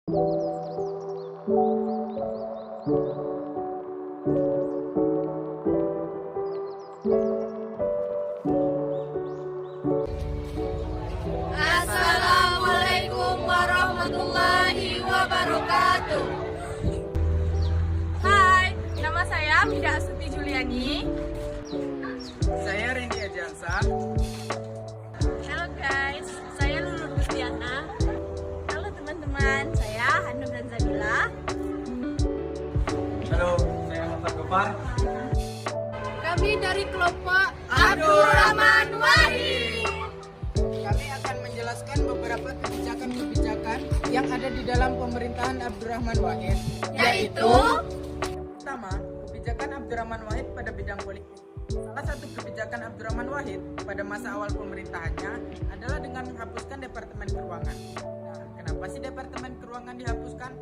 Assalamualaikum warahmatullahi wabarakatuh. Hai, nama saya Mida Astuti Juliani. Saya Randy Ajansa. Halo guys, saya Lulu Gustiana. Halo teman-teman, saya Hanum dan Zabila. Halo, saya Muhammad Gopar. Kami dari kelompok Abdurrahman Wahid. Kami akan menjelaskan beberapa kebijakan-kebijakan yang ada di dalam pemerintahan Abdurrahman Wahid, Yaitu pertama, kebijakan Abdurrahman Wahid pada bidang politik. Salah satu kebijakan Abdurrahman Wahid pada masa awal pemerintahannya adalah dengan menghapuskan Departemen Keuangan. Nah, kenapa sih Departemen Keuangan dihapuskan?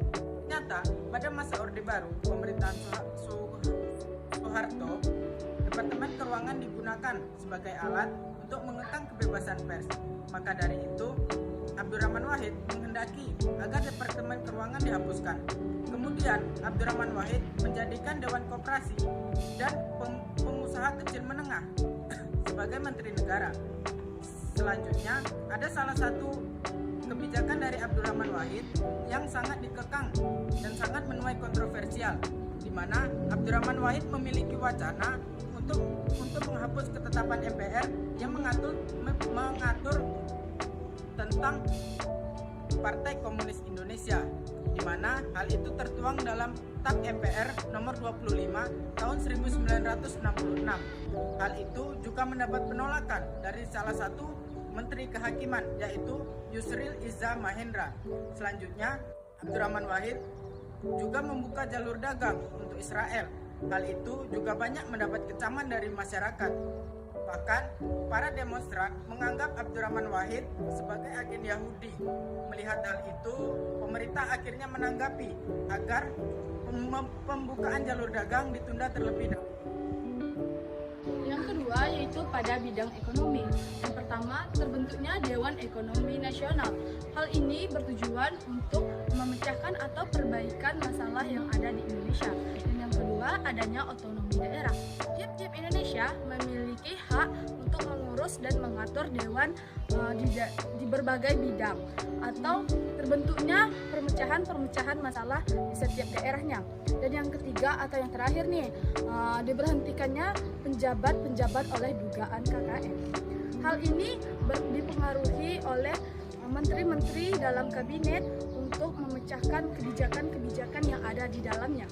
Ternyata pada masa Orde Baru, pemerintahan Soeharto, Departemen Keuangan digunakan sebagai alat untuk mengekang kebebasan pers. Maka dari itu, Abdurrahman Wahid menghendaki agar Departemen Keuangan dihapuskan. Kemudian, Abdurrahman Wahid menjadikan Dewan Koperasi dan pengusaha kecil menengah sebagai Menteri Negara. Selanjutnya, ada salah satu kebijakan dari Abdurrahman Wahid yang sangat dikekang dan sangat menuai kontroversial, di mana Abdurrahman Wahid memiliki wacana untuk menghapus ketetapan MPR yang mengatur tentang Partai Komunis Indonesia, di mana hal itu tertuang dalam TAP MPR nomor 25 tahun 1966. Hal itu juga mendapat penolakan dari salah satu Menteri Kehakiman, yaitu Yusril Iza Mahendra. Selanjutnya, Abdurrahman Wahid juga membuka jalur dagang untuk Israel. Hal itu juga banyak mendapat kecaman dari masyarakat. Bahkan, para demonstran menganggap Abdurrahman Wahid sebagai agen Yahudi. Melihat hal itu, pemerintah akhirnya menanggapi agar pembukaan jalur dagang ditunda terlebih dahulu. Yang kedua yaitu pada bidang ekonomi. Yang pertama, terbentuknya Dewan Ekonomi Nasional. Hal ini bertujuan untuk memecahkan atau perbaikan masalah yang ada di Indonesia. Dan yang kedua, adanya otonomi daerah. Tiap-tiap Indonesia memiliki hak untuk mengurus dan mengatur dewan di berbagai bidang, atau terbentuknya permecahan masalah di setiap daerahnya. Dan yang ketiga atau yang terakhir nih, diberhentikannya penjabat oleh dugaan KKN. Hal ini dipengaruhi oleh menteri-menteri dalam kabinet untuk memecahkan kebijakan-kebijakan yang ada di dalamnya.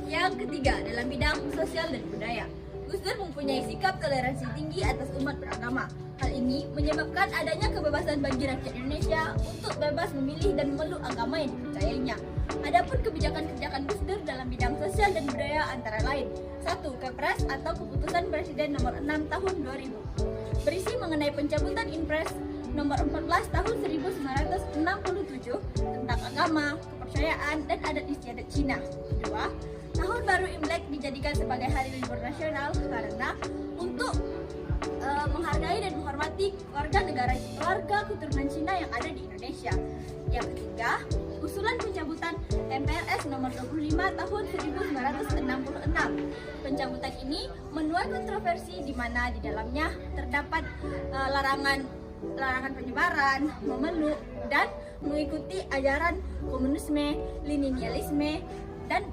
Yang ketiga, dalam bidang sosial dan budaya, Gus Dur mempunyai sikap toleransi tinggi atas umat beragama. Hal ini menyebabkan adanya kebebasan bagi rakyat Indonesia untuk bebas memilih dan memeluk agama yang dipercayainya. Adapun kebijakan-kebijakan Gus Dur dalam bidang sosial dan budaya antara lain: 1. Kepres atau Keputusan Presiden nomor 6 tahun 2000, berisi mengenai pencabutan Impres nomor 14 tahun 1967 tentang agama, kepercayaan, dan adat istiadat Cina. 2. Tahun Baru Imlek dijadikan sebagai hari libur nasional karena untuk menghargai dan menghormati warga keturunan Cina yang ada di Indonesia. Yang ketiga, usulan pencabutan MPRS nomor 25 tahun 1966. Pencabutan ini menuai kontroversi di mana di dalamnya terdapat larangan penyebaran, memeluk, dan mengikuti ajaran komunisme, Leninialisme, dan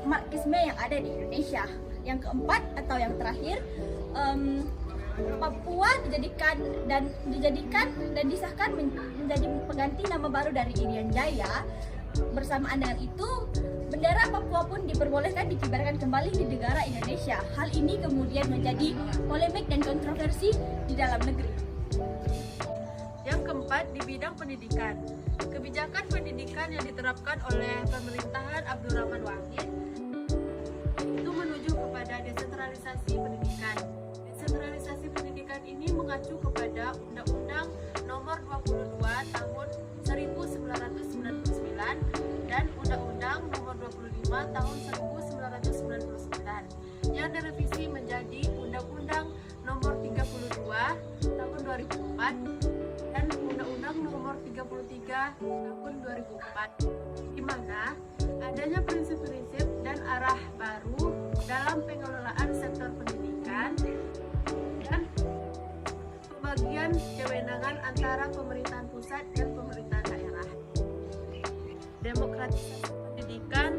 Marxisme yang ada di Indonesia. Yang keempat atau yang terakhir, Papua dijadikan dan disahkan menjadi pengganti nama baru dari Irian Jaya. Bersamaan dengan itu, bendera Papua pun diperbolehkan dikibarkan kembali di negara Indonesia. Hal ini kemudian menjadi polemik dan kontroversi di dalam negeri. Yang keempat, di bidang pendidikan. Kebijakan pendidikan yang diterapkan oleh pemerintahan Abdurrahman Wahid itu menuju kepada desentralisasi pendidikan. Desentralisasi pendidikan ini mengacu kepada Undang-Undang Nomor 22 Tahun 1999 dan Undang-Undang Nomor 25 Tahun 1999 yang direvisi menjadi Undang-Undang Nomor 32 Tahun 2004 dan Undang-Undang Nomor 33 tahun 2004, di mana adanya prinsip-prinsip dan arah baru dalam pengelolaan sektor pendidikan dan pembagian kewenangan antara pemerintahan pusat dan pemerintahan daerah. Demokratisasi pendidikan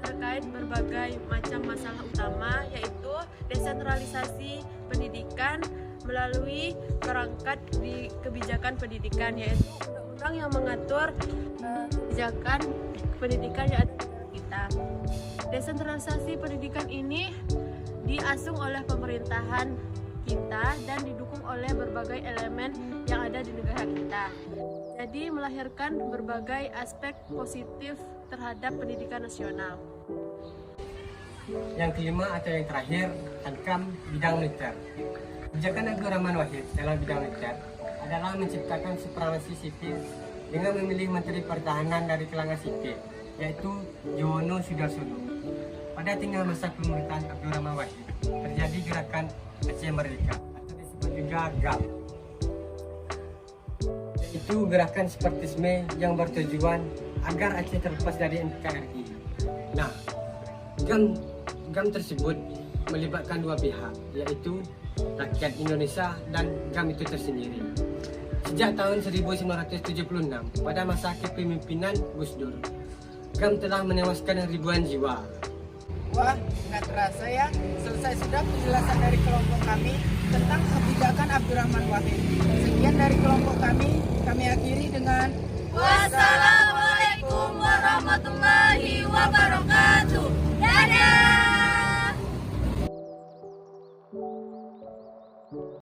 terkait berbagai macam masalah utama, yaitu desentralisasi pendidikan melalui perangkat di kebijakan pendidikan, yaitu undang-undang yang mengatur kebijakan pendidikan yang ada di negara kita. Desentralisasi pendidikan ini diasung oleh pemerintahan kita dan didukung oleh berbagai elemen yang ada di negara kita. Jadi melahirkan berbagai aspek positif terhadap pendidikan nasional. Yang kelima atau yang terakhir, hankam bidang militer. Kebijakan Abdurrahman Wahid dalam bidang militer adalah menciptakan supremasi sipil dengan memilih Menteri Pertahanan dari kalangan sipil, yaitu Yuwono Sudarsono. Pada tengah masa pemerintahan Abdurrahman Wahid, terjadi gerakan Aceh Merdeka atau disebut juga GAM. Yaitu gerakan separatisme yang bertujuan agar Aceh terlepas dari NKRI. Nah, GAM tersebut melibatkan dua pihak, yaitu rakyat Indonesia dan GAM itu tersendiri. Sejak tahun 1976, pada masa kepemimpinan Gus Dur, GAM telah menewaskan ribuan jiwa. Wah, nggak terasa ya, selesai sudah penjelasan dari kelompok kami tentang kebijakan Abdurrahman Wahid. Sekian dari kelompok kami akhiri dengan Wassalamualaikum warahmatullahi wabarakatuh. Dadah.